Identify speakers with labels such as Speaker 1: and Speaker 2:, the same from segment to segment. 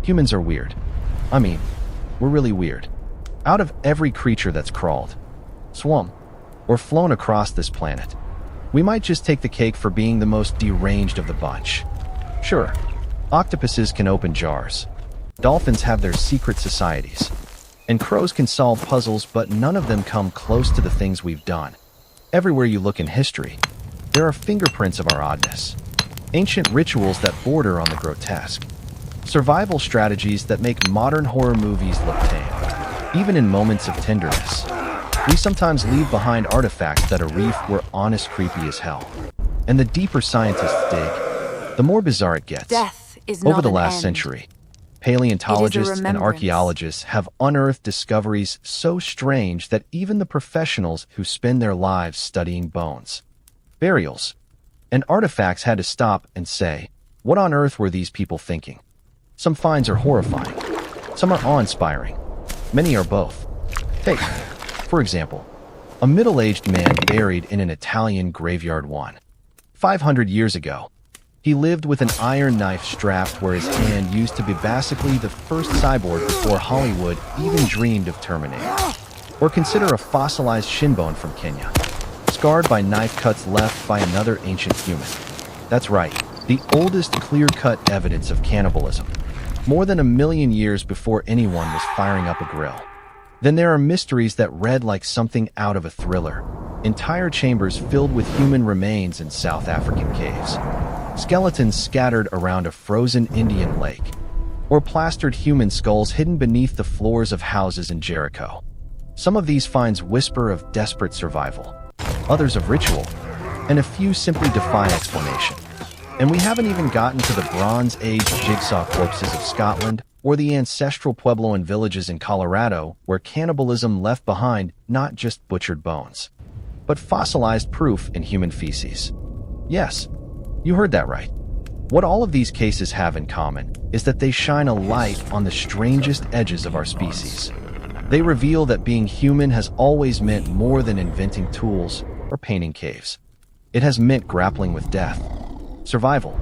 Speaker 1: Humans are weird. I mean, we're really weird. Out of every creature that's crawled, swum, or flown across this planet, we might just take the cake for being the most deranged of the bunch. Sure, octopuses can open jars, dolphins have their secret societies, and crows can solve puzzles, but none of them come close to the things we've done. Everywhere you look in history, there are fingerprints of our oddness, ancient rituals that border on the grotesque, survival strategies that make modern horror movies look tame. Even in moments of tenderness, we sometimes leave behind artifacts that a reef were honest creepy as hell. And the deeper scientists dig, the more bizarre it gets.
Speaker 2: Death is not
Speaker 1: Over the
Speaker 2: an
Speaker 1: last
Speaker 2: end.
Speaker 1: century, paleontologists and
Speaker 2: remembrance.
Speaker 1: archaeologists have unearthed discoveries so strange that even the professionals who spend their lives studying bones, burials, and artifacts had to stop and say, what on earth were these people thinking? Some finds are horrifying. Some are awe-inspiring. Many are both. Take, for example, a middle-aged man buried in an Italian graveyard 500 years ago. He lived with an iron knife strapped where his hand used to be basically the first cyborg before Hollywood even dreamed of Terminator. Or consider a fossilized shin bone from Kenya, scarred by knife cuts left by another ancient human. That's right, the oldest clear-cut evidence of cannibalism, more than 1 million years before anyone was firing up a grill. Then there are mysteries that read like something out of a thriller. Entire chambers filled with human remains in South African caves. Skeletons scattered around a frozen Indian lake. Or plastered human skulls hidden beneath the floors of houses in Jericho. Some of these finds whisper of desperate survival, others of ritual, and a few simply defy explanation. And we haven't even gotten to the Bronze Age jigsaw corpses of Scotland or the ancestral Puebloan villages in Colorado where cannibalism left behind not just butchered bones, but fossilized proof in human feces. Yes, you heard that right. What all of these cases have in common is that they shine a light on the strangest edges of our species. They reveal that being human has always meant more than inventing tools or painting caves. It has meant grappling with death, survival,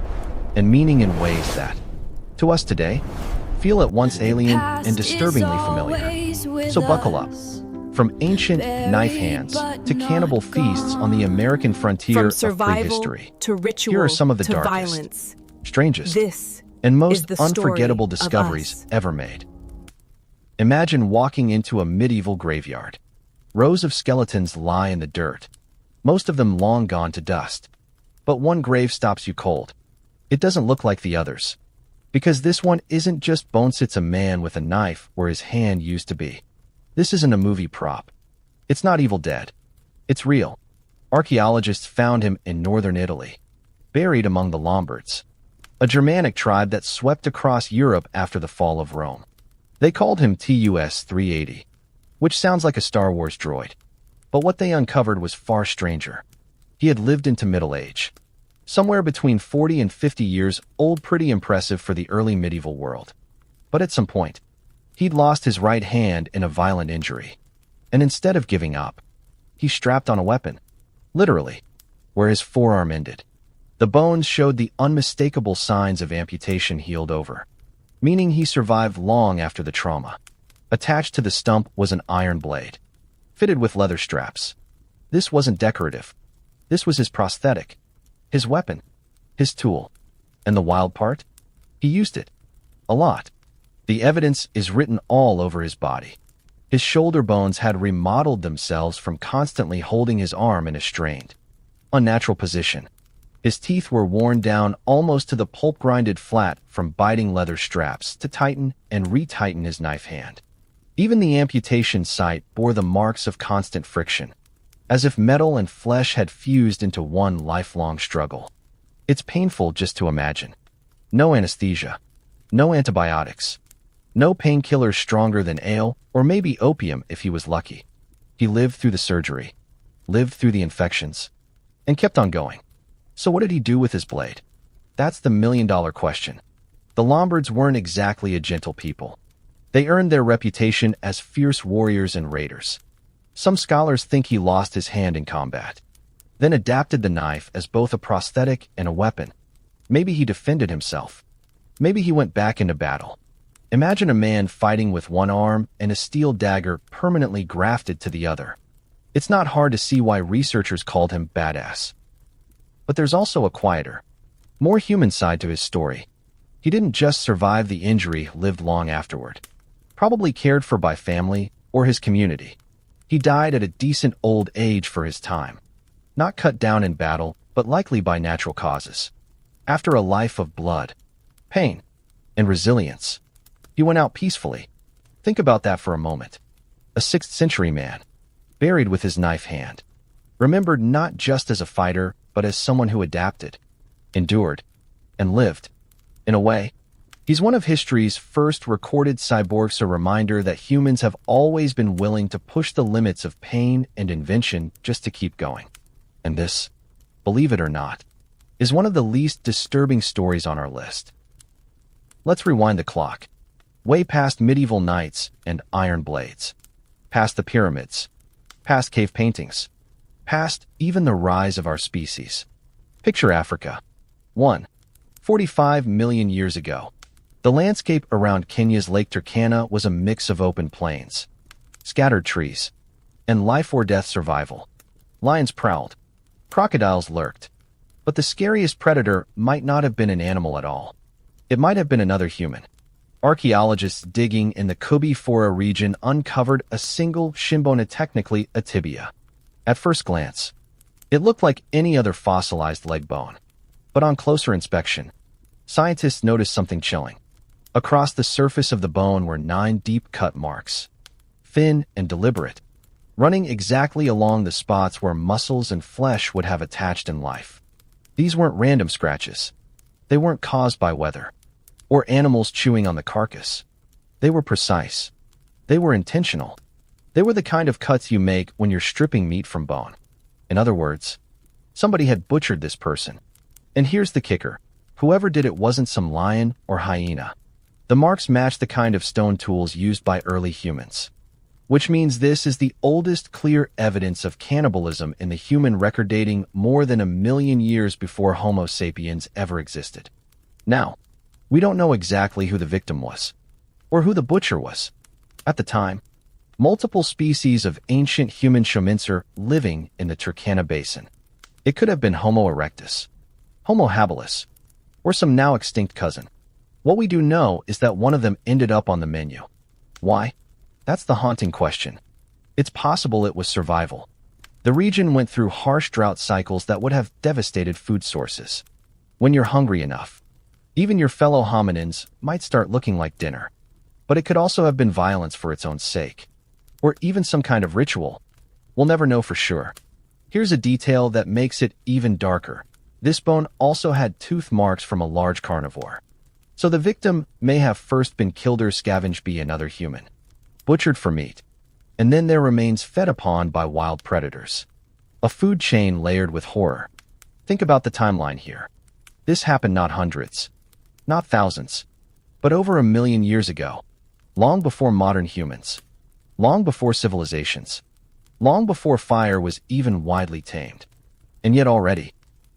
Speaker 1: and meaning in ways that, to us today, feel at once alien and disturbingly familiar. So buckle up. From ancient knife hands to cannibal feasts on the American frontier of prehistory,
Speaker 2: to ritual,
Speaker 1: here are some of the
Speaker 2: to
Speaker 1: darkest,
Speaker 2: violence.
Speaker 1: strangest,
Speaker 2: This
Speaker 1: and
Speaker 2: is
Speaker 1: most
Speaker 2: the story
Speaker 1: unforgettable
Speaker 2: of
Speaker 1: discoveries
Speaker 2: us.
Speaker 1: ever made. Imagine walking into a medieval graveyard. Rows of skeletons lie in the dirt, most of them long gone to dust. But one grave stops you cold. It doesn't look like the others. Because this one isn't just bones, it's a man with a knife where his hand used to be. This isn't a movie prop. It's not Evil Dead. It's real. Archaeologists found him in northern Italy, buried among the Lombards, a Germanic tribe that swept across Europe after the fall of Rome. They called him TUS-380, which sounds like a Star Wars droid. But what they uncovered was far stranger. He had lived into middle age, somewhere between 40 and 50 years old, pretty impressive for the early medieval world. But at some point, he'd lost his right hand in a violent injury. And instead of giving up, he strapped on a weapon, literally, where his forearm ended. The bones showed the unmistakable signs of amputation healed over, meaning he survived long after the trauma. Attached to the stump was an iron blade, fitted with leather straps. This wasn't decorative. This was his prosthetic, his weapon, his tool. And the wild part? He used it. A lot. The evidence is written all over his body. His shoulder bones had remodeled themselves from constantly holding his arm in a strained, unnatural position. His teeth were worn down almost to the pulp, grinded flat from biting leather straps to tighten and retighten his knife hand. Even the amputation site bore the marks of constant friction, as if metal and flesh had fused into one lifelong struggle. It's painful just to imagine. No anesthesia, no antibiotics, no painkillers stronger than ale, or maybe opium if he was lucky. He lived through the surgery, lived through the infections, and kept on going. So what did he do with his blade? That's the million-dollar question. The Lombards weren't exactly a gentle people. They earned their reputation as fierce warriors and raiders. Some scholars think he lost his hand in combat, then adapted the knife as both a prosthetic and a weapon. Maybe he defended himself. Maybe he went back into battle. Imagine a man fighting with one arm and a steel dagger permanently grafted to the other. It's not hard to see why researchers called him badass. But there's also a quieter, more human side to his story. He didn't just survive the injury, lived long afterward. Probably cared for by family or his community. He died at a decent old age for his time. Not cut down in battle, but likely by natural causes. After a life of blood, pain, and resilience, he went out peacefully. Think about that for a moment. A 6th century man, buried with his knife hand. Remembered not just as a fighter, but as someone who adapted, endured, and lived. In a way, he's one of history's first recorded cyborgs, a reminder that humans have always been willing to push the limits of pain and invention just to keep going. And this, believe it or not, is one of the least disturbing stories on our list. Let's rewind the clock, way past medieval knights and iron blades, past the pyramids, past cave paintings, past even the rise of our species. Picture Africa. 45 million years ago. The landscape around Kenya's Lake Turkana was a mix of open plains, scattered trees, and life-or-death survival. Lions prowled, crocodiles lurked, but the scariest predator might not have been an animal at all. It might have been another human. Archaeologists digging in the Kubi-Fora region uncovered a single shin bone, technically a tibia. At first glance, it looked like any other fossilized leg bone. But on closer inspection, scientists noticed something chilling. Across the surface of the bone were 9 deep-cut marks, thin and deliberate, running exactly along the spots where muscles and flesh would have attached in life. These weren't random scratches. They weren't caused by weather or animals chewing on the carcass. They were precise. They were intentional. They were the kind of cuts you make when you're stripping meat from bone. In other words, somebody had butchered this person. And here's the kicker. Whoever did it wasn't some lion or hyena. The marks match the kind of stone tools used by early humans. Which means this is the oldest clear evidence of cannibalism in the human record, dating more than 1 million years before Homo sapiens ever existed. Now, we don't know exactly who the victim was, or who the butcher was. At the time, multiple species of ancient human shomins living in the Turkana Basin. It could have been Homo erectus, Homo habilis, or some now extinct cousin. What we do know is that one of them ended up on the menu. Why? That's the haunting question. It's possible it was survival. The region went through harsh drought cycles that would have devastated food sources. When you're hungry enough, even your fellow hominins might start looking like dinner. But it could also have been violence for its own sake, or even some kind of ritual. We'll never know for sure. Here's a detail that makes it even darker. This bone also had tooth marks from a large carnivore. So the victim may have first been killed or scavenged by another human, butchered for meat, and then their remains fed upon by wild predators. A food chain layered with horror. Think about the timeline here. This happened not hundreds, not thousands, but over 1 million years ago, long before modern humans, long before civilizations, long before fire was even widely tamed. And yet already,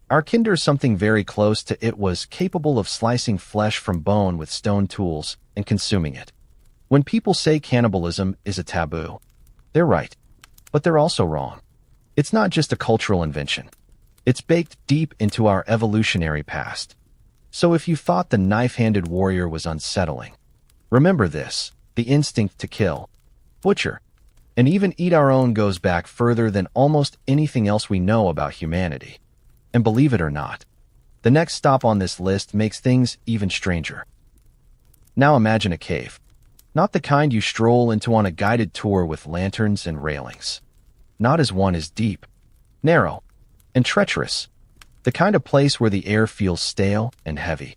Speaker 1: our kinder something very close to it was capable of slicing flesh from bone with stone tools and consuming it. When people say cannibalism is a taboo, they're right, but they're also wrong. It's not just a cultural invention. It's baked deep into our evolutionary past. So if you thought the knife-handed warrior was unsettling, remember this: the instinct to kill, butcher, and even eat our own goes back further than almost anything else we know about humanity. And believe it or not, the next stop on this list makes things even stranger. Now imagine a cave. Not the kind you stroll into on a guided tour with lanterns and railings. Not as one is deep, narrow, and treacherous. The kind of place where the air feels stale and heavy.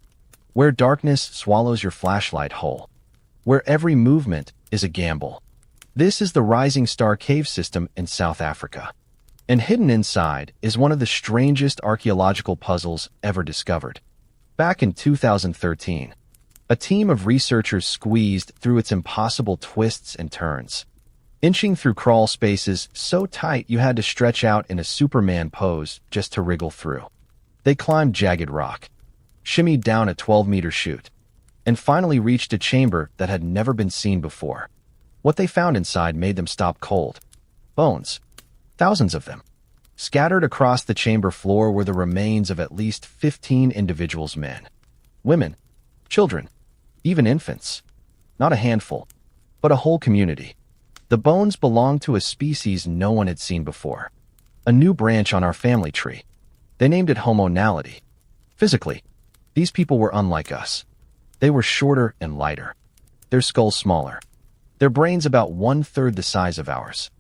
Speaker 1: Where darkness swallows your flashlight whole. Where every movement is a gamble. This is the Rising Star Cave system in South Africa. And hidden inside is one of the strangest archaeological puzzles ever discovered. Back in 2013, a team of researchers squeezed through its impossible twists and turns, inching through crawl spaces so tight you had to stretch out in a Superman pose just to wriggle through. They climbed jagged rock, shimmied down a 12-meter chute, and finally reached a chamber that had never been seen before. What they found inside made them stop cold. Bones. Thousands of them. Scattered across the chamber floor were the remains of at least 15 individuals: men, women, children, even infants. Not a handful, but a whole community. The bones belonged to a species no one had seen before. A new branch on our family tree. They named it Homo naledi. Physically, these people were unlike us. They were shorter and lighter. Their skulls smaller. Their brains about 1/3 the size of ours.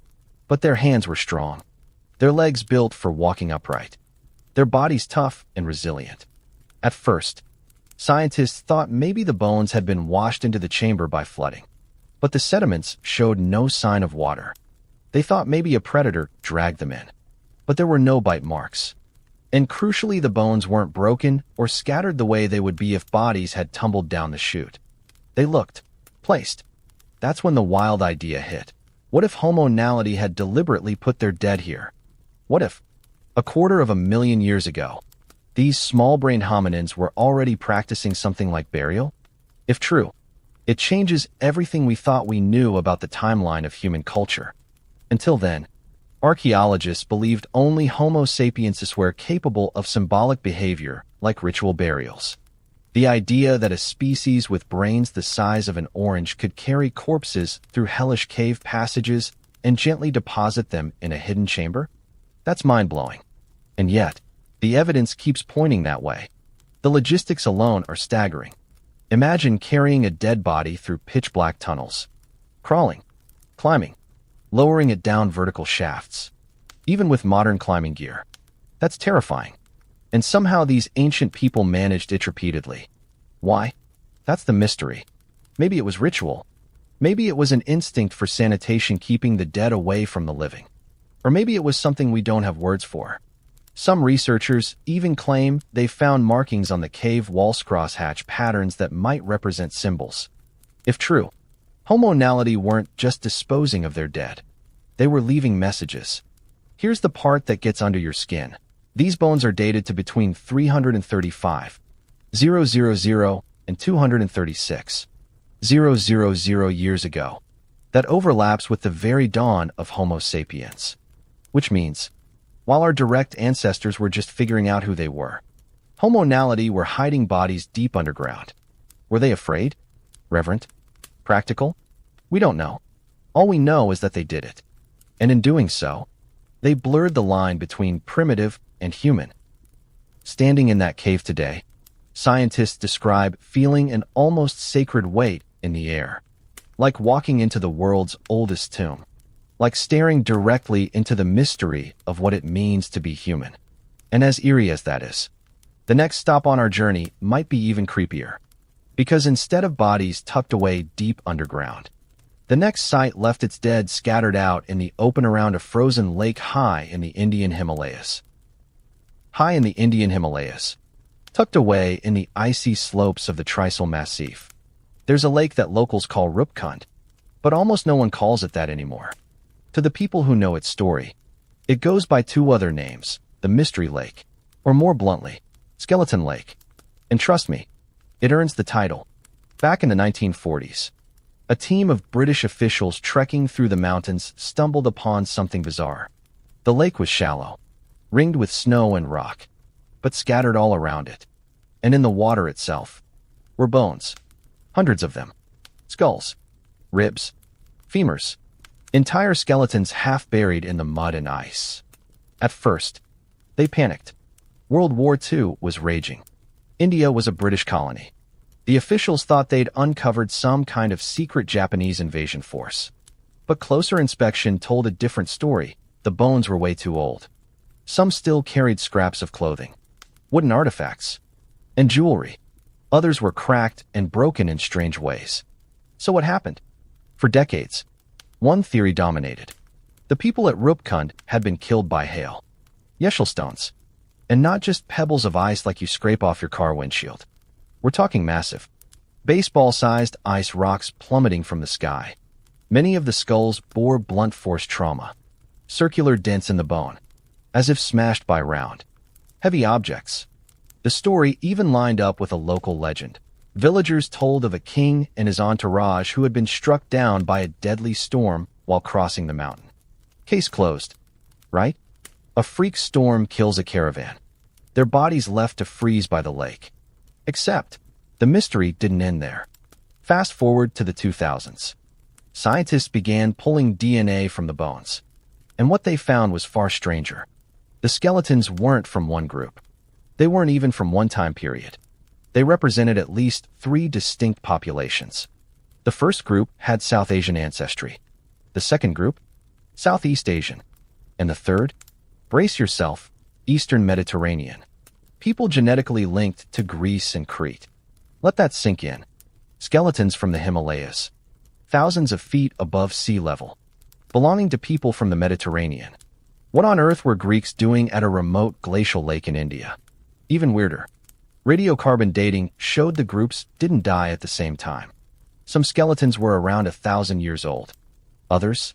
Speaker 1: But their hands were strong. Their legs built for walking upright. Their bodies tough and resilient. At first, scientists thought maybe the bones had been washed into the chamber by flooding. But the sediments showed no sign of water. They thought maybe a predator dragged them in. But there were no bite marks. And crucially, the bones weren't broken or scattered the way they would be if bodies had tumbled down the chute. They looked placed. That's when the wild idea hit. What if Homo naledi had deliberately put their dead here? What if, 250,000 years ago, these small-brained hominins were already practicing something like burial? If true, it changes everything we thought we knew about the timeline of human culture. Until then, archaeologists believed only Homo sapienses were capable of symbolic behavior like ritual burials. The idea that a species with brains the size of an orange could carry corpses through hellish cave passages and gently deposit them in a hidden chamber? That's mind-blowing. And yet, the evidence keeps pointing that way. The logistics alone are staggering. Imagine carrying a dead body through pitch-black tunnels. Crawling, climbing, lowering it down vertical shafts. Even with modern climbing gear. That's terrifying. And somehow these ancient people managed it repeatedly. Why? That's the mystery. Maybe it was ritual. Maybe it was an instinct for sanitation, keeping the dead away from the living. Or maybe it was something we don't have words for. Some researchers even claim they found markings on the cave walls, crosshatch patterns that might represent symbols. If true, Homo naledi weren't just disposing of their dead. They were leaving messages. Here's the part that gets under your skin. These bones are dated to between 335,000 and 236,000 years ago. That overlaps with the very dawn of Homo sapiens. Which means, while our direct ancestors were just figuring out who they were, Homo naledi were hiding bodies deep underground. Were they afraid? Reverent? Practical? We don't know. All we know is that they did it. And in doing so, they blurred the line between primitive and human. Standing in that cave today, scientists describe feeling an almost sacred weight in the air. Like walking into the world's oldest tomb. Like staring directly into the mystery of what it means to be human. And as eerie as that is, the next stop on our journey might be even creepier. Because instead of bodies tucked away deep underground, the next site left its dead scattered out in the open around a frozen lake high in the Indian Himalayas. High in the Indian Himalayas, tucked away in the icy slopes of the Trisal Massif, there's a lake that locals call Roopkund, but almost no one calls it that anymore. To the people who know its story, it goes by two other names, the Mystery Lake, or more bluntly, Skeleton Lake. And trust me, it earns the title. Back in the 1940s, a team of British officials trekking through the mountains stumbled upon something bizarre. The lake was shallow, ringed with snow and rock, but scattered all around it. And in the water itself were bones, hundreds of them, skulls, ribs, femurs, entire skeletons half buried in the mud and ice. At first, they panicked. World War II was raging. India was a British colony. The officials thought they'd uncovered some kind of secret Japanese invasion force. But closer inspection told a different story. The bones were way too old. Some still carried scraps of clothing, wooden artifacts, and jewelry. Others were cracked and broken in strange ways. So what happened? For decades, one theory dominated. The people at Roopkund had been killed by hail. Yeshil stones. And not just pebbles of ice like you scrape off your car windshield. We're talking massive, baseball-sized ice rocks plummeting from the sky. Many of the skulls bore blunt force trauma, circular dents in the bone, as if smashed by round, heavy objects. The story even lined up with a local legend. Villagers told of a king and his entourage who had been struck down by a deadly storm while crossing the mountain. Case closed, right? A freak storm kills a caravan. Their bodies left to freeze by the lake. Except, the mystery didn't end there. Fast forward to the 2000s. Scientists began pulling DNA from the bones. And what they found was far stranger. The skeletons weren't from one group. They weren't even from one time period. They represented at least 3 distinct populations. The first group had South Asian ancestry. The second group, Southeast Asian. And the third, brace yourself, Eastern Mediterranean. People genetically linked to Greece and Crete. Let that sink in. Skeletons from the Himalayas. Thousands of feet above sea level. Belonging to people from the Mediterranean. What on earth were Greeks doing at a remote glacial lake in India? Even weirder. Radiocarbon dating showed the groups didn't die at the same time. Some skeletons were around 1,000 years old. Others,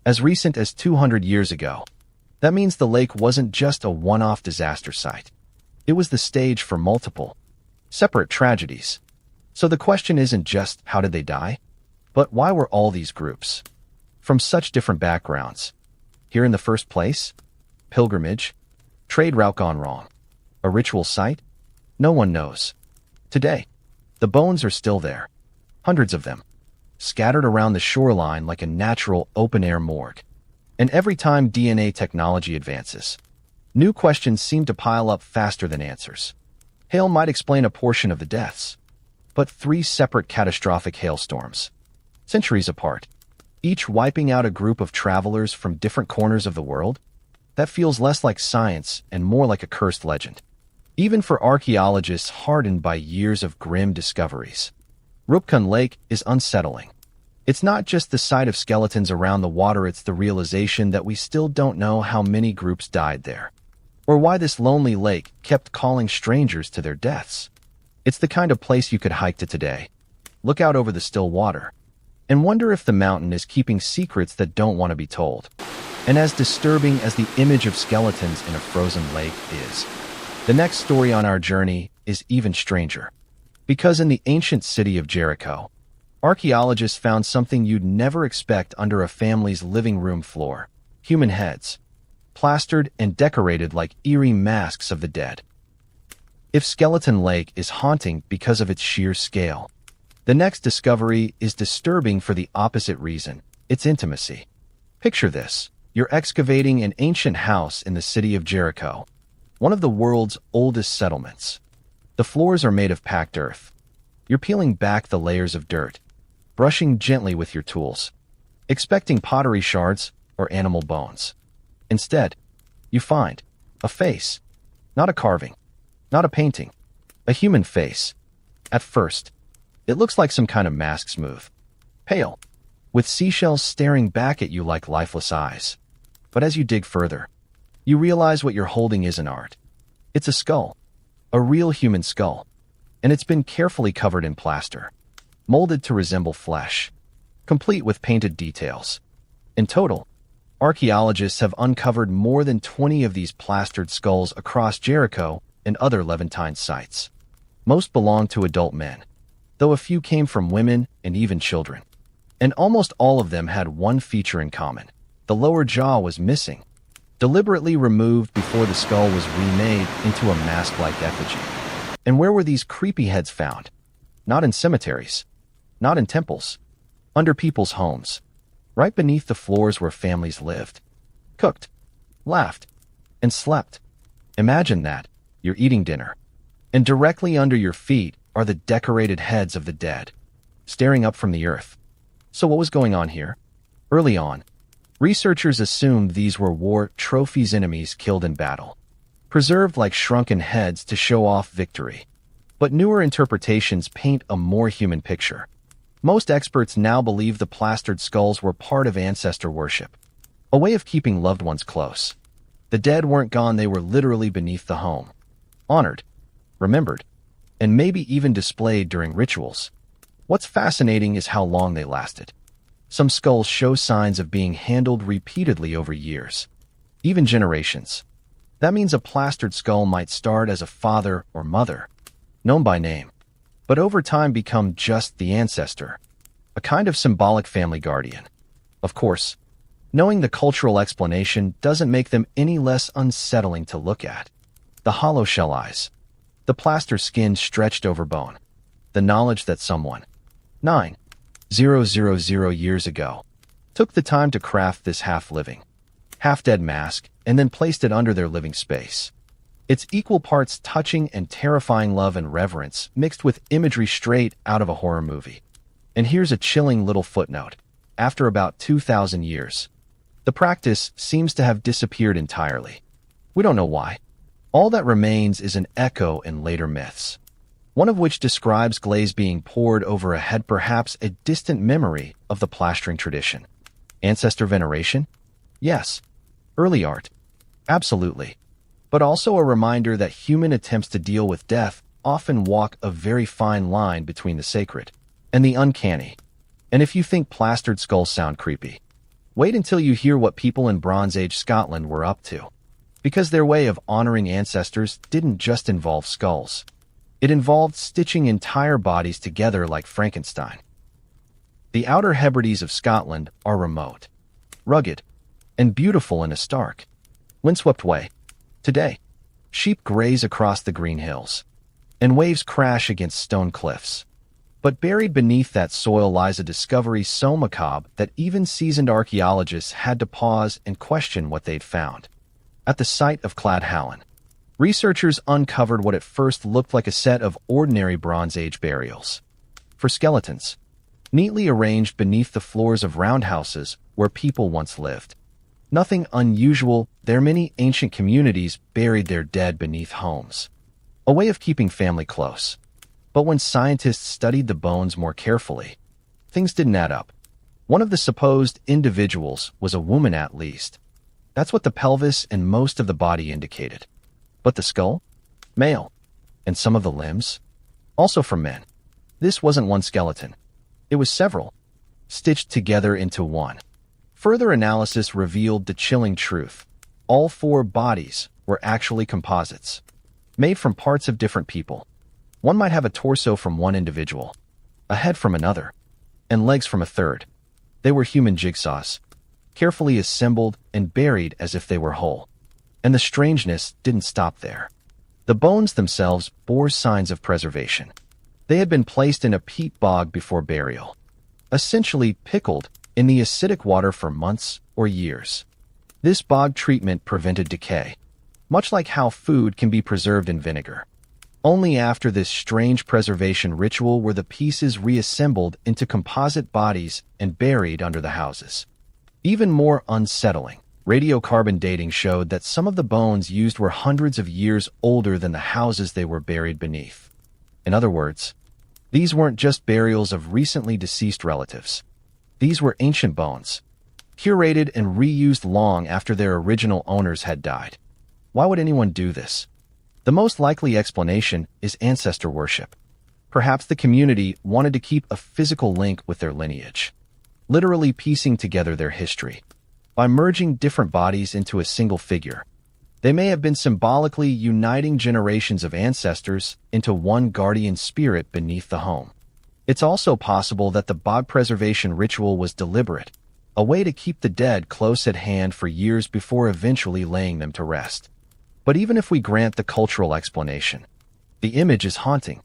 Speaker 1: as recent as 200 years ago. That means the lake wasn't just a one-off disaster site. It was the stage for multiple, separate tragedies. So the question isn't just how did they die, but why were all these groups from such different backgrounds here in the first place? Pilgrimage, trade route gone wrong, a ritual site? No one knows. Today, the bones are still there, hundreds of them, scattered around the shoreline like a natural open-air morgue. And every time DNA technology advances, new questions seem to pile up faster than answers. Hail might explain a portion of the deaths, but 3 separate catastrophic hailstorms, centuries apart, each wiping out a group of travelers from different corners of the world, that feels less like science and more like a cursed legend. Even for archaeologists hardened by years of grim discoveries. Roopkund Lake is unsettling. It's not just the sight of skeletons around the water, it's the realization that we still don't know how many groups died there, or why this lonely lake kept calling strangers to their deaths. It's the kind of place you could hike to today, look out over the still water, and wonder if the mountain is keeping secrets that don't want to be told. And as disturbing as the image of skeletons in a frozen lake is, the next story on our journey is even stranger. Because in the ancient city of Jericho, archaeologists found something you'd never expect under a family's living room floor: human heads, plastered and decorated like eerie masks of the dead. If Skeleton Lake is haunting because of its sheer scale, the next discovery is disturbing for the opposite reason: its intimacy. Picture this. You're excavating an ancient house in the city of Jericho, one of the world's oldest settlements. The floors are made of packed earth. You're peeling back the layers of dirt, brushing gently with your tools, expecting pottery shards or animal bones. Instead, you find a face, not a carving, not a painting, a human face. At first, it looks like some kind of mask, smooth, pale, with seashells staring back at you like lifeless eyes. But as you dig further, you realize what you're holding isn't art. It's a skull, a real human skull, and it's been carefully covered in plaster, molded to resemble flesh, complete with painted details. In total, archaeologists have uncovered more than 20 of these plastered skulls across Jericho and other Levantine sites. Most belong to adult men, though a few came from women and even children. And almost all of them had one feature in common: the lower jaw was missing, deliberately removed before the skull was remade into a mask-like effigy. And where were these creepy heads found? Not in cemeteries, not in temples, under people's homes, right beneath the floors where families lived, cooked, laughed, and slept. Imagine that. You're eating dinner, and directly under your feet are the decorated heads of the dead, staring up from the earth. So what was going on here? Early on, researchers assumed these were war trophies, enemies killed in battle, preserved like shrunken heads to show off victory. But newer interpretations paint a more human picture. Most experts now believe the plastered skulls were part of ancestor worship, a way of keeping loved ones close. The dead weren't gone, they were literally beneath the home, honored, remembered, and maybe even displayed during rituals. What's fascinating is how long they lasted. Some skulls show signs of being handled repeatedly over years, even generations. That means a plastered skull might start as a father or mother, known by name, but over time become just the ancestor, a kind of symbolic family guardian. Of course, knowing the cultural explanation doesn't make them any less unsettling to look at. The hollow shell eyes, the plaster skin stretched over bone, the knowledge that someone, 9,000 years ago, took the time to craft this half-living, half-dead mask and then placed it under their living space. It's equal parts touching and terrifying love and reverence mixed with imagery straight out of a horror movie. And here's a chilling little footnote. After about 2,000 years, the practice seems to have disappeared entirely. We don't know why. All that remains is an echo in later myths, one of which describes glaze being poured over a head, perhaps a distant memory of the plastering tradition. Ancestor veneration? Yes. Early art? Absolutely. But also a reminder that human attempts to deal with death often walk a very fine line between the sacred and the uncanny. And if you think plastered skulls sound creepy, wait until you hear what people in Bronze Age Scotland were up to. Because their way of honoring ancestors didn't just involve skulls. It involved stitching entire bodies together like Frankenstein. The Outer Hebrides of Scotland are remote, rugged, and beautiful in a stark, windswept way. Today, sheep graze across the green hills, and waves crash against stone cliffs. But buried beneath that soil lies a discovery so macabre that even seasoned archaeologists had to pause and question what they'd found. At the site of Cladh, Hallan, researchers uncovered what at first looked like a set of ordinary Bronze Age burials. For skeletons, neatly arranged beneath the floors of roundhouses where people once lived. Nothing unusual, there many ancient communities buried their dead beneath homes. A way of keeping family close. But when scientists studied the bones more carefully, things didn't add up. One of the supposed individuals was a woman at least. That's what the pelvis and most of the body indicated. But the skull? Male. And some of the limbs? Also from men. This wasn't one skeleton. It was several, stitched together into one. Further analysis revealed the chilling truth. All 4 bodies were actually composites, made from parts of different people. One might have a torso from one individual, a head from another, and legs from a third. They were human jigsaws, carefully assembled and buried as if they were whole. And the strangeness didn't stop there. The bones themselves bore signs of preservation. They had been placed in a peat bog before burial, essentially pickled in the acidic water for months or years. This bog treatment prevented decay, much like how food can be preserved in vinegar. Only after this strange preservation ritual were the pieces reassembled into composite bodies and buried under the houses. Even more unsettling, radiocarbon dating showed that some of the bones used were hundreds of years older than the houses they were buried beneath. In other words, these weren't just burials of recently deceased relatives. These were ancient bones, curated and reused long after their original owners had died. Why would anyone do this? The most likely explanation is ancestor worship. Perhaps the community wanted to keep a physical link with their lineage, literally piecing together their history. By merging different bodies into a single figure, they may have been symbolically uniting generations of ancestors into one guardian spirit beneath the home. It's also possible that the bog preservation ritual was deliberate, a way to keep the dead close at hand for years before eventually laying them to rest. But even if we grant the cultural explanation, the image is haunting.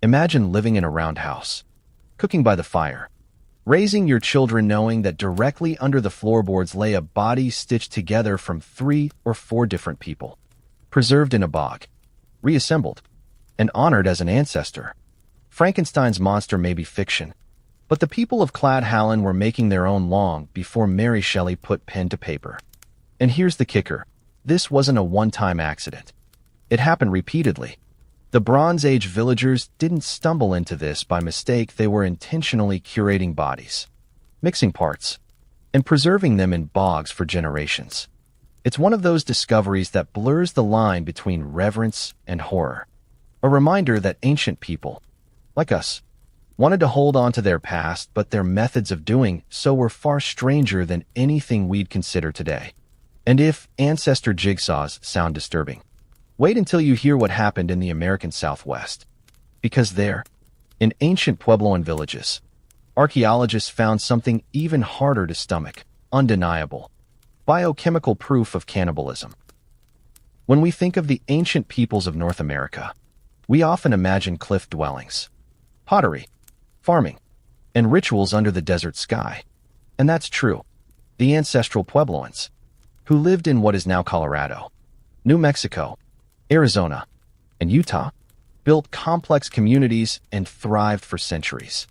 Speaker 1: Imagine living in a roundhouse, cooking by the fire, raising your children knowing that directly under the floorboards lay a body stitched together from 3 or 4 different people, preserved in a bog, reassembled, and honored as an ancestor. Frankenstein's monster may be fiction, but the people of Cladh, Hallan were making their own long before Mary Shelley put pen to paper. And here's the kicker. This wasn't a one-time accident. It happened repeatedly. The Bronze Age villagers didn't stumble into this by mistake. They were intentionally curating bodies, mixing parts, and preserving them in bogs for generations. It's one of those discoveries that blurs the line between reverence and horror. A reminder that ancient people, like us, wanted to hold on to their past, but their methods of doing so were far stranger than anything we'd consider today. And if ancestor jigsaws sound disturbing, wait until you hear what happened in the American Southwest. Because there, In ancient Puebloan villages, archaeologists found something even harder to stomach: undeniable biochemical proof of cannibalism. When we think of the ancient peoples of North America, we often imagine cliff dwellings, pottery, farming, and rituals under the desert sky. And that's true. The ancestral Puebloans, who lived in what is now Colorado, New Mexico, Arizona, and Utah, built complex communities and thrived for centuries.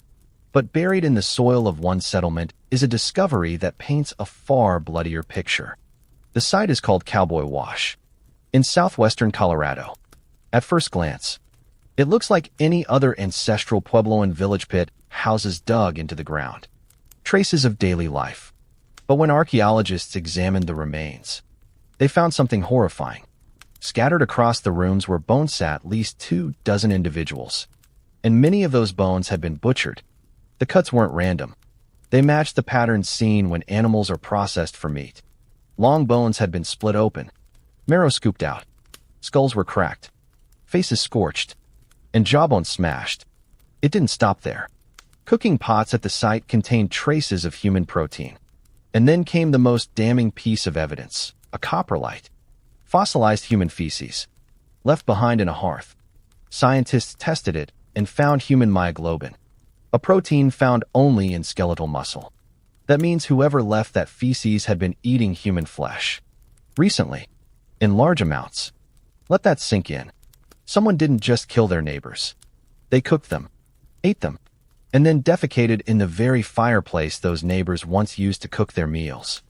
Speaker 1: But buried in the soil of one settlement is a discovery that paints a far bloodier picture. The site is called Cowboy Wash, in southwestern Colorado. At first glance, it looks like any other ancestral Puebloan village pit, houses dug into the ground, traces of daily life. But when archaeologists examined the remains, they found something horrifying. Scattered across the rooms were bones at least 24 individuals, and many of those bones had been butchered. The cuts weren't random. They matched the patterns seen when animals are processed for meat. Long bones had been split open, marrow scooped out, skulls were cracked, faces scorched, and jawbones smashed. It didn't stop there. Cooking pots at the site contained traces of human protein. And then came the most damning piece of evidence: a coprolite, fossilized human feces, left behind in a hearth. Scientists tested it and found human myoglobin, a protein found only in skeletal muscle. That means whoever left that feces had been eating human flesh recently, in large amounts. Let that sink in. Someone didn't just kill their neighbors. They cooked them, ate them, and then defecated in the very fireplace those neighbors once used to cook their meals.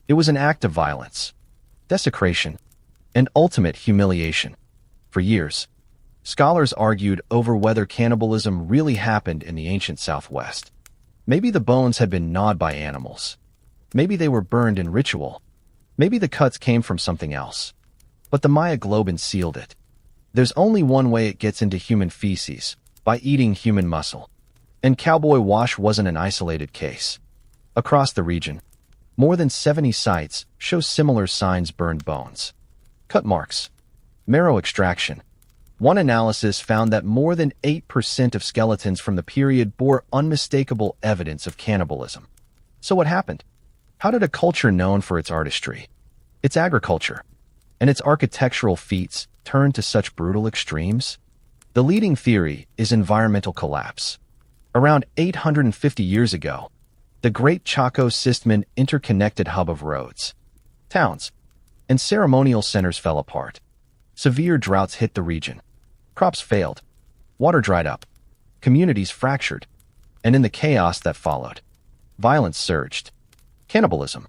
Speaker 1: It was an act of violence, desecration, and ultimate humiliation. For years, scholars argued over whether cannibalism really happened in the ancient Southwest. Maybe the bones had been gnawed by animals. Maybe they were burned in ritual. Maybe the cuts came from something else. But the myoglobin sealed it. There's only one way it gets into human feces: by eating human muscle. And Cowboy Wash wasn't an isolated case. Across the region, more than 70 sites show similar signs: burned bones, cut marks, marrow extraction. One analysis found that more than 8% of skeletons from the period bore unmistakable evidence of cannibalism. So what happened? How did a culture known for its artistry, its agriculture, and its architectural feats turn to such brutal extremes? The leading theory is environmental collapse. Around 850 years ago, the Great Chaco System, interconnected hub of roads, towns, and ceremonial centers, fell apart. Severe droughts hit the region. Crops failed. Water dried up. Communities fractured. And in the chaos that followed, violence surged. Cannibalism,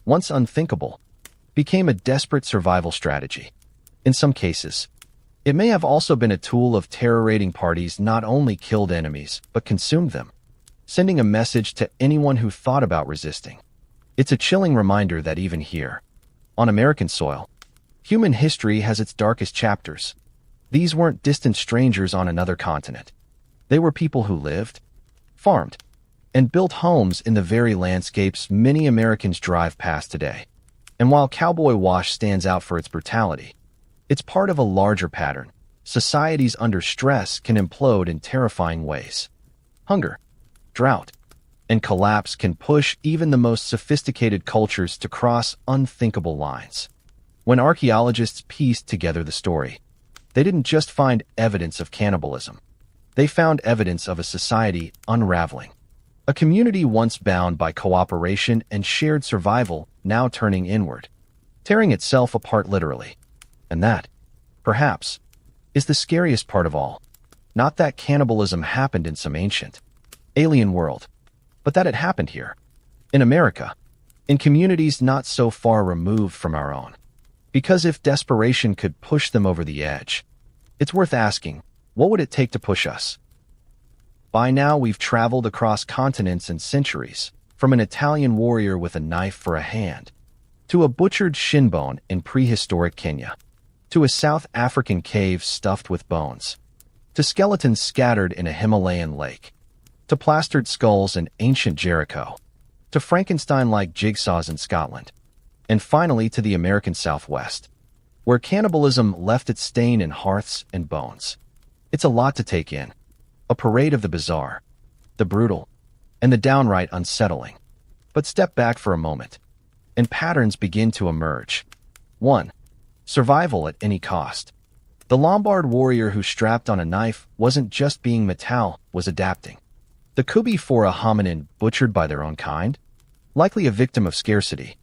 Speaker 1: once unthinkable, became a desperate survival strategy. In some cases, it may have also been a tool of terror. Raiding parties not only killed enemies, but consumed them, sending a message to anyone who thought about resisting. It's a chilling reminder that even here, on American soil, human history has its darkest chapters. These weren't distant strangers on another continent. They were people who lived, farmed, and built homes in the very landscapes many Americans drive past today. And while Cowboy Wash stands out for its brutality, it's part of a larger pattern. Societies under stress can implode in terrifying ways. Hunger, drought, and collapse can push even the most sophisticated cultures to cross unthinkable lines. When archaeologists pieced together the story, they didn't just find evidence of cannibalism. They found evidence of a society unraveling. A community once bound by cooperation and shared survival, now turning inward, tearing itself apart literally. And that, perhaps, is the scariest part of all. Not that cannibalism happened in some ancient, alien world, but that it happened here, in America, in communities not so far removed from our own. Because if desperation could push them over the edge, it's worth asking, what would it take to push us? By now, we've traveled across continents and centuries, from an Italian warrior with a knife for a hand, to a butchered shinbone in prehistoric Kenya, to a South African cave stuffed with bones, to skeletons scattered in a Himalayan lake, to plastered skulls in ancient Jericho, to Frankenstein-like jigsaws in Scotland, and finally to the American Southwest, where cannibalism left its stain in hearths and bones. It's a lot to take in. A parade of the bizarre, the brutal, and the downright unsettling. But step back for a moment, and patterns begin to emerge. 1. Survival at any cost. The Lombard warrior who strapped on a knife wasn't just being metal, was adapting. The could be for a hominin butchered by their own kind, likely a victim of scarcity.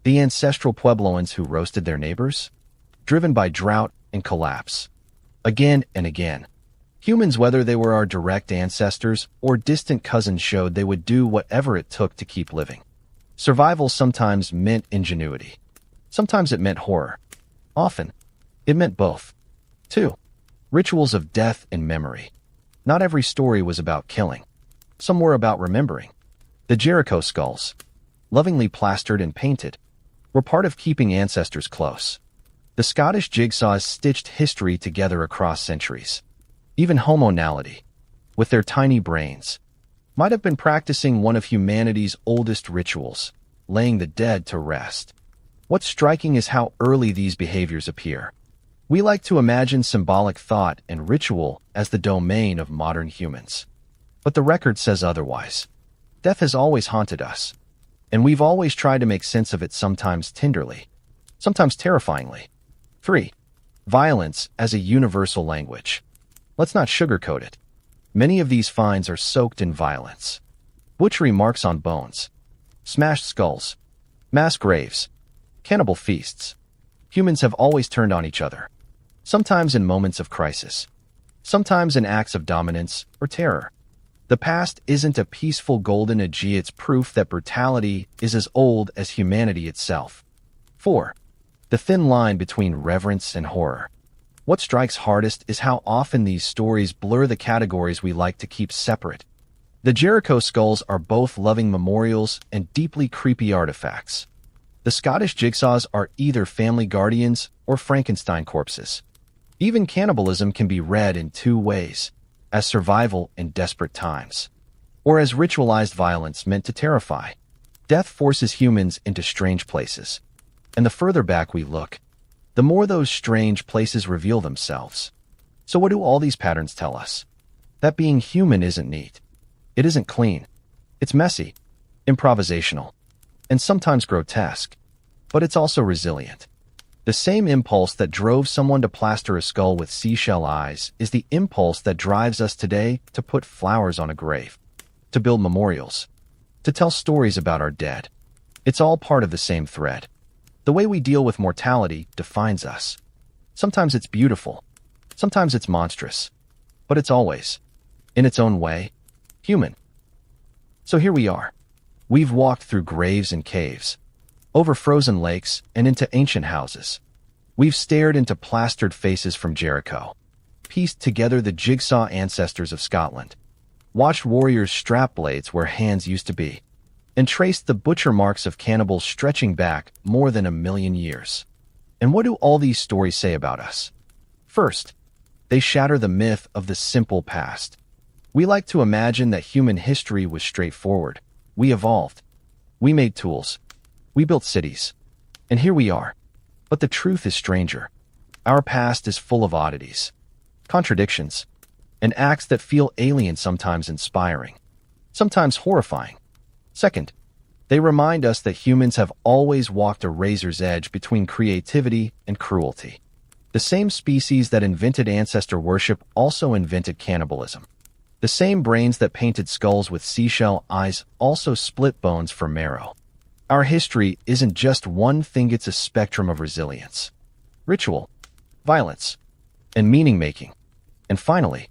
Speaker 1: The ancestral Puebloans who roasted their neighbors, driven by drought and collapse. Again and again. Humans, whether they were our direct ancestors or distant cousins, showed they would do whatever it took to keep living. Survival sometimes meant ingenuity. Sometimes it meant horror. Often, it meant both. 2. Rituals of death and memory. Not every story was about killing. Some were about remembering. The Jericho skulls, lovingly plastered and painted, were part of keeping ancestors close. The Scottish jigsaws stitched history together across centuries. Even Homo naledi, with their tiny brains, might have been practicing one of humanity's oldest rituals, laying the dead to rest. What's striking is how early these behaviors appear. We like to imagine symbolic thought and ritual as the domain of modern humans. But the record says otherwise. Death has always haunted us, and we've always tried to make sense of it, sometimes tenderly, sometimes terrifyingly. 3. Violence as a universal language. Let's not sugarcoat it. Many of these finds are soaked in violence. Butchery marks on bones, smashed skulls, mass graves, cannibal feasts. Humans have always turned on each other, sometimes in moments of crisis, sometimes in acts of dominance or terror. The past isn't a peaceful golden age, it's proof that brutality is as old as humanity itself. 4. The thin line between reverence and horror. What strikes hardest is how often these stories blur the categories we like to keep separate. The Jericho skulls are both loving memorials and deeply creepy artifacts. The Scottish jigsaws are either family guardians or Frankenstein corpses. Even cannibalism can be read in two ways: as survival in desperate times, or as ritualized violence meant to terrify. Death forces humans into strange places, and the further back we look, the more those strange places reveal themselves. So what do all these patterns tell us? That being human isn't neat. It isn't clean. It's messy, improvisational, and sometimes grotesque. But it's also resilient. The same impulse that drove someone to plaster a skull with seashell eyes is the impulse that drives us today to put flowers on a grave, to build memorials, to tell stories about our dead. It's all part of the same thread. The way we deal with mortality defines us. Sometimes it's beautiful, sometimes it's monstrous, but it's always, in its own way, human. So here we are. We've walked through graves and caves, over frozen lakes and into ancient houses. We've stared into plastered faces from Jericho, pieced together the jigsaw ancestors of Scotland, watched warriors strap blades where hands used to be, and traced the butcher marks of cannibals stretching back more than 1,000,000 years. And what do all these stories say about us? First, they shatter the myth of the simple past. We like to imagine that human history was straightforward. We evolved. We made tools. We built cities. And here we are. But the truth is stranger. Our past is full of oddities, contradictions, and acts that feel alien, sometimes inspiring, sometimes horrifying. Second, they remind us that humans have always walked a razor's edge between creativity and cruelty. The same species that invented ancestor worship also invented cannibalism. The same brains that painted skulls with seashell eyes also split bones for marrow. Our history isn't just one thing, it's a spectrum of resilience, ritual, violence, and meaning-making. And finally,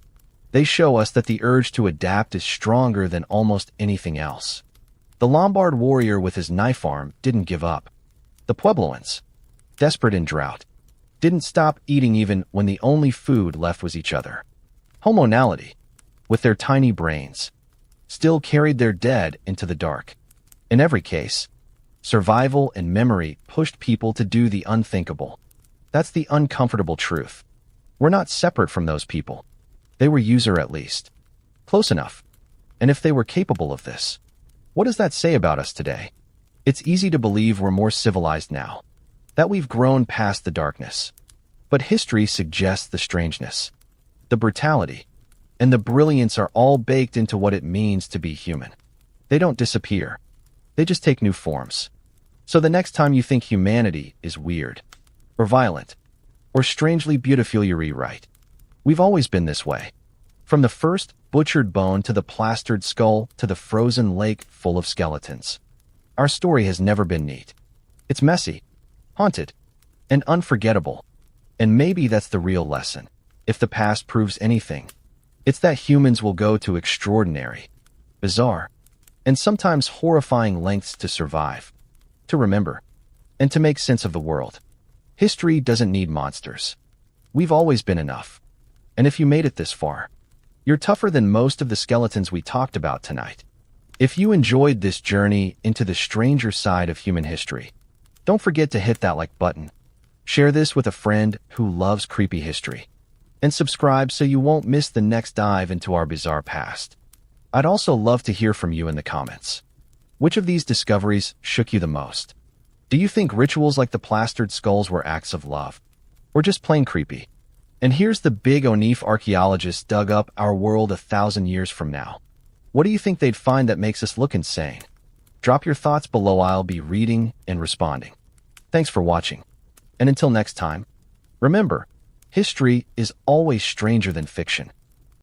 Speaker 1: they show us that the urge to adapt is stronger than almost anything else. The Lombard warrior with his knife arm didn't give up. The Puebloans, desperate in drought, didn't stop eating even when the only food left was each other. Homo naledi, with their tiny brains, still carried their dead into the dark. In every case, survival and memory pushed people to do the unthinkable. That's the uncomfortable truth. We're not separate from those people. They were user at least. Close enough. And if they were capable of this, what does that say about us today? It's easy to believe we're more civilized now, that we've grown past the darkness. But history suggests the strangeness, the brutality, and the brilliance are all baked into what it means to be human. They don't disappear. They just take new forms. So the next time you think humanity is weird, or violent, or strangely beautiful, you're right. We've always been this way. From the first butchered bone to the plastered skull to the frozen lake full of skeletons. Our story has never been neat. It's messy, haunted, and unforgettable. And maybe that's the real lesson. If the past proves anything, it's that humans will go to extraordinary, bizarre, and sometimes horrifying lengths to survive, to remember, and to make sense of the world. History doesn't need monsters. We've always been enough. And if you made it this far, you're tougher than most of the skeletons we talked about tonight. If you enjoyed this journey into the stranger side of human history, don't forget to hit that like button. Share this with a friend who loves creepy history. And subscribe so you won't miss the next dive into our bizarre past. I'd also love to hear from you in the comments. Which of these discoveries shook you the most? Do you think rituals like the plastered skulls were acts of love? Or just plain creepy? And here's the big one: if archaeologists dug up our world 1,000 years from now, what do you think they'd find that makes us look insane? Drop your thoughts below. I'll be reading and responding. Thanks for watching. And until next time, remember, history is always stranger than fiction.